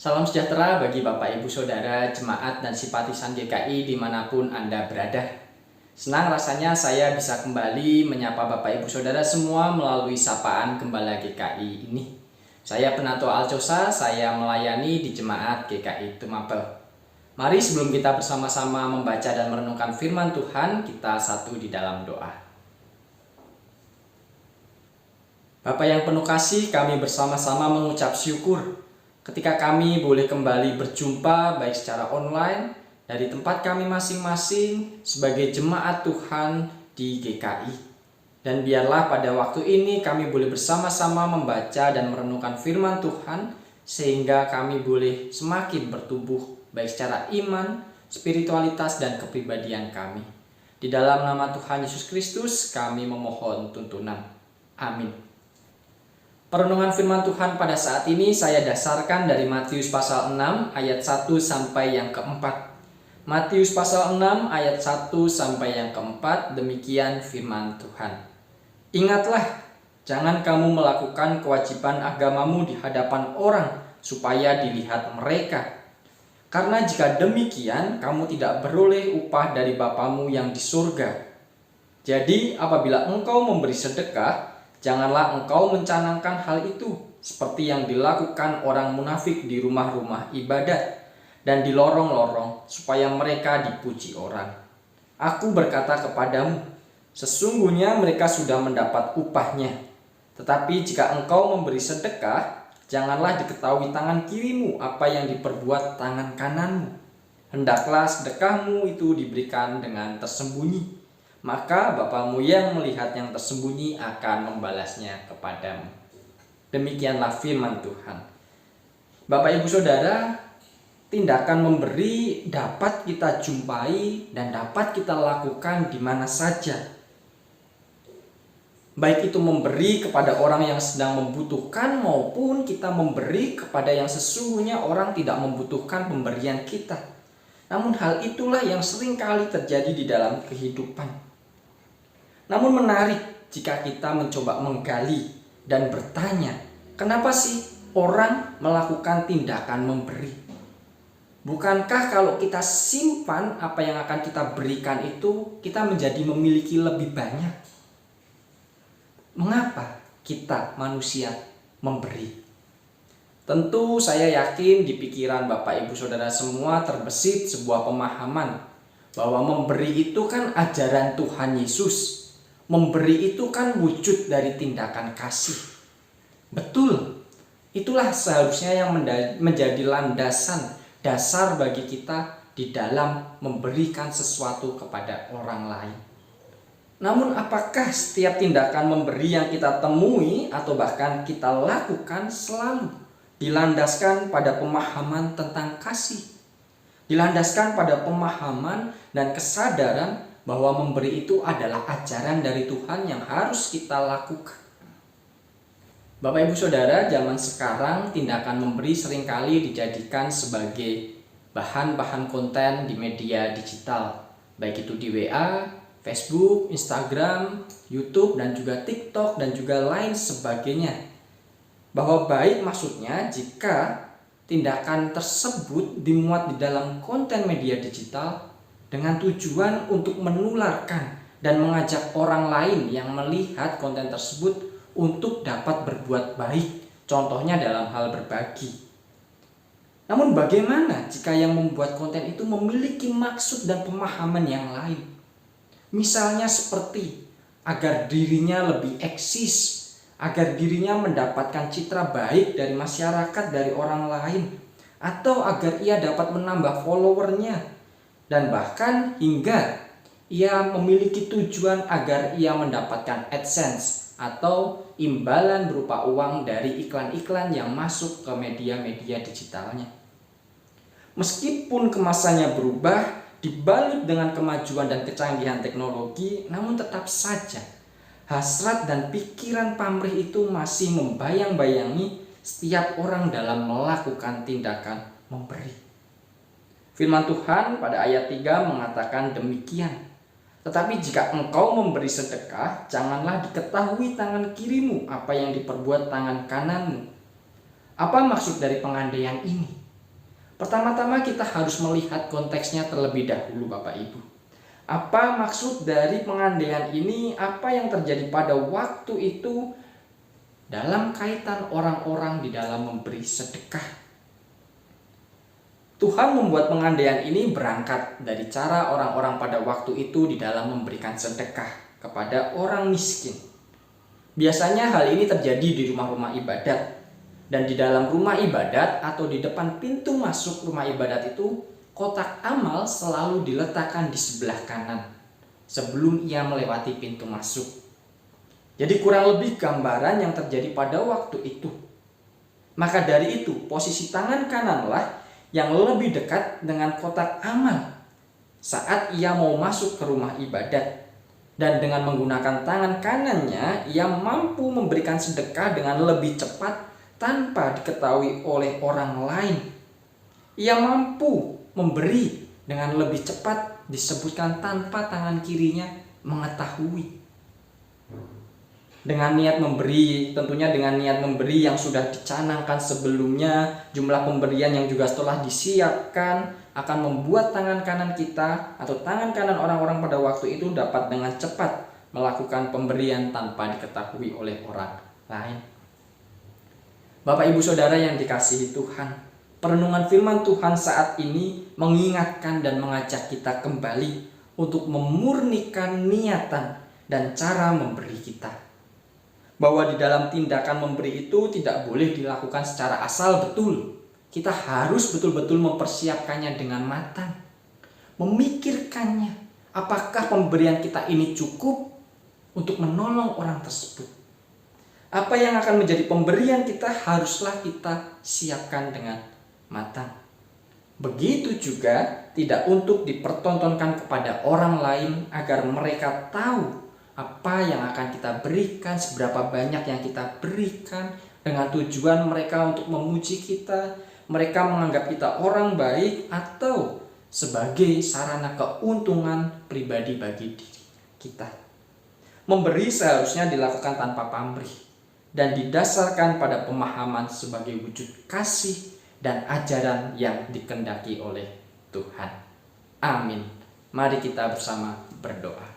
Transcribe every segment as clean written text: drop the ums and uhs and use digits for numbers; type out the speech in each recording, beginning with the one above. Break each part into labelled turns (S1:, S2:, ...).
S1: Salam sejahtera bagi Bapak Ibu Saudara, jemaat dan simpatisan GKI dimanapun Anda berada. Senang rasanya saya bisa kembali menyapa Bapak Ibu Saudara semua melalui sapaan Gembala GKI ini. Saya Penatua Alcosa, saya melayani di jemaat GKI Tumapel. Mari sebelum kita bersama-sama membaca dan merenungkan firman Tuhan, kita satu di dalam doa. Bapa yang penuh kasih, kami bersama-sama mengucap syukur ketika kami boleh kembali berjumpa baik secara online dari tempat kami masing-masing sebagai jemaat Tuhan di GKI. Dan biarlah pada waktu ini kami boleh bersama-sama membaca dan merenungkan firman Tuhan sehingga kami boleh semakin bertumbuh baik secara iman, spiritualitas, dan kepribadian kami. Di dalam nama Tuhan Yesus Kristus kami memohon tuntunan. Amin. Perenungan firman Tuhan pada saat ini saya dasarkan dari Matius pasal 6 ayat 1 sampai yang keempat. Matius pasal 6 ayat 1 sampai yang keempat, demikian firman Tuhan. Ingatlah, jangan kamu melakukan kewajiban agamamu di hadapan orang supaya dilihat mereka. Karena jika demikian, kamu tidak beroleh upah dari Bapamu yang di surga. Jadi apabila engkau memberi sedekah, janganlah engkau mencanangkan hal itu seperti yang dilakukan orang munafik di rumah-rumah ibadat dan di lorong-lorong supaya mereka dipuji orang. Aku berkata kepadamu, sesungguhnya mereka sudah mendapat upahnya. Tetapi jika engkau memberi sedekah, janganlah diketahui tangan kirimu apa yang diperbuat tangan kananmu. Hendaklah sedekahmu itu diberikan dengan tersembunyi. Maka Bapamu yang melihat yang tersembunyi akan membalasnya kepadamu. Demikianlah firman Tuhan. Bapak Ibu Saudara, tindakan memberi dapat kita jumpai dan dapat kita lakukan di mana saja. Baik itu memberi kepada orang yang sedang membutuhkan maupun kita memberi kepada yang sesungguhnya orang tidak membutuhkan pemberian kita. Namun hal itulah yang sering kali terjadi di dalam kehidupan. Namun menarik jika kita mencoba menggali dan bertanya, kenapa sih orang melakukan tindakan memberi? Bukankah kalau kita simpan apa yang akan kita berikan itu, kita menjadi memiliki lebih banyak? Mengapa kita manusia memberi? Tentu saya yakin di pikiran Bapak Ibu Saudara semua terbesit sebuah pemahaman bahwa memberi itu kan ajaran Tuhan Yesus. Memberi itu kan wujud dari tindakan kasih. Betul, itulah seharusnya yang menjadi landasan dasar bagi kita di dalam memberikan sesuatu kepada orang lain. Namun apakah setiap tindakan memberi yang kita temui atau bahkan kita lakukan selalu dilandaskan pada pemahaman tentang kasih? Dilandaskan pada pemahaman dan kesadaran bahwa memberi itu adalah ajaran dari Tuhan yang harus kita lakukan. Bapak Ibu Saudara, zaman sekarang tindakan memberi seringkali dijadikan sebagai bahan-bahan konten di media digital, baik itu di WA, Facebook, Instagram, YouTube, dan juga TikTok, dan juga lain sebagainya. Bahwa baik maksudnya jika tindakan tersebut dimuat di dalam konten media digital dengan tujuan untuk menularkan dan mengajak orang lain yang melihat konten tersebut untuk dapat berbuat baik, contohnya dalam hal berbagi. Namun bagaimana jika yang membuat konten itu memiliki maksud dan pemahaman yang lain? Misalnya seperti agar dirinya lebih eksis, agar dirinya mendapatkan citra baik dari masyarakat, dari orang lain, atau agar ia dapat menambah followernya, dan bahkan hingga ia memiliki tujuan agar ia mendapatkan AdSense atau imbalan berupa uang dari iklan-iklan yang masuk ke media-media digitalnya. Meskipun kemasannya berubah, dibalut dengan kemajuan dan kecanggihan teknologi, namun tetap saja hasrat dan pikiran pamrih itu masih membayang-bayangi setiap orang dalam melakukan tindakan memberi. Firman Tuhan pada ayat 3 mengatakan demikian. Tetapi jika engkau memberi sedekah, janganlah diketahui tangan kirimu apa yang diperbuat tangan kananmu. Apa maksud dari pengandaian ini? Pertama-tama kita harus melihat konteksnya terlebih dahulu Bapak Ibu. Apa maksud dari pengandaian ini? Apa yang terjadi pada waktu itu dalam kaitan orang-orang di dalam memberi sedekah? Tuhan membuat pengandaian ini berangkat dari cara orang-orang pada waktu itu di dalam memberikan sedekah kepada orang miskin. Biasanya hal ini terjadi di rumah-rumah ibadat. Dan di dalam rumah ibadat atau di depan pintu masuk rumah ibadat itu, kotak amal selalu diletakkan di sebelah kanan sebelum ia melewati pintu masuk. Jadi kurang lebih gambaran yang terjadi pada waktu itu. Maka dari itu, posisi tangan kananlah yang lebih dekat dengan kotak amal saat ia mau masuk ke rumah ibadat. Dan dengan menggunakan tangan kanannya, ia mampu memberikan sedekah dengan lebih cepat tanpa diketahui oleh orang lain. Ia mampu memberi dengan lebih cepat, disebutkan tanpa tangan kirinya mengetahui. Dengan niat memberi, tentunya dengan niat memberi yang sudah dicanangkan sebelumnya, jumlah pemberian yang juga setelah disiapkan akan membuat tangan kanan kita atau tangan kanan orang-orang pada waktu itu dapat dengan cepat melakukan pemberian tanpa diketahui oleh orang lain. Bapak Ibu Saudara yang dikasihi Tuhan, perenungan firman Tuhan saat ini mengingatkan dan mengajak kita kembali untuk memurnikan niatan dan cara memberi kita. Bahwa di dalam tindakan memberi itu tidak boleh dilakukan secara asal betul. Kita harus betul-betul mempersiapkannya dengan matang. Memikirkannya, apakah pemberian kita ini cukup untuk menolong orang tersebut. Apa yang akan menjadi pemberian kita haruslah kita siapkan dengan matang. Begitu juga tidak untuk dipertontonkan kepada orang lain agar mereka tahu apa yang akan kita berikan, seberapa banyak yang kita berikan, dengan tujuan mereka untuk memuji kita, mereka menganggap kita orang baik, atau sebagai sarana keuntungan pribadi bagi diri kita. Memberi seharusnya dilakukan tanpa pamrih dan didasarkan pada pemahaman sebagai wujud kasih dan ajaran yang dikehendaki oleh Tuhan. Amin. Mari kita bersama berdoa.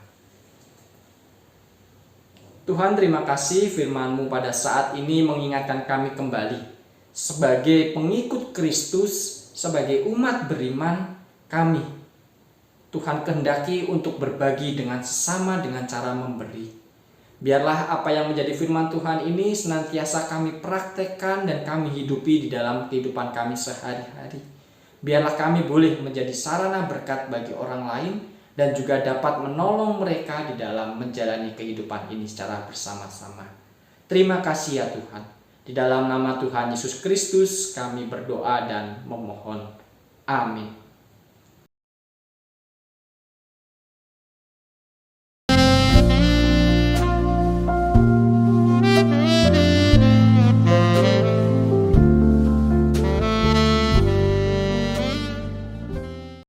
S1: Tuhan, terima kasih firman-Mu pada saat ini mengingatkan kami kembali sebagai pengikut Kristus, sebagai umat beriman kami. Tuhan kehendaki untuk berbagi dengan sesama dengan cara memberi. Biarlah apa yang menjadi firman Tuhan ini senantiasa kami praktekkan dan kami hidupi di dalam kehidupan kami sehari-hari. Biarlah kami boleh menjadi sarana berkat bagi orang lain dan juga dapat menolong mereka di dalam menjalani kehidupan ini secara bersama-sama. Terima kasih ya Tuhan. Di dalam nama Tuhan Yesus Kristus kami berdoa dan memohon. Amin.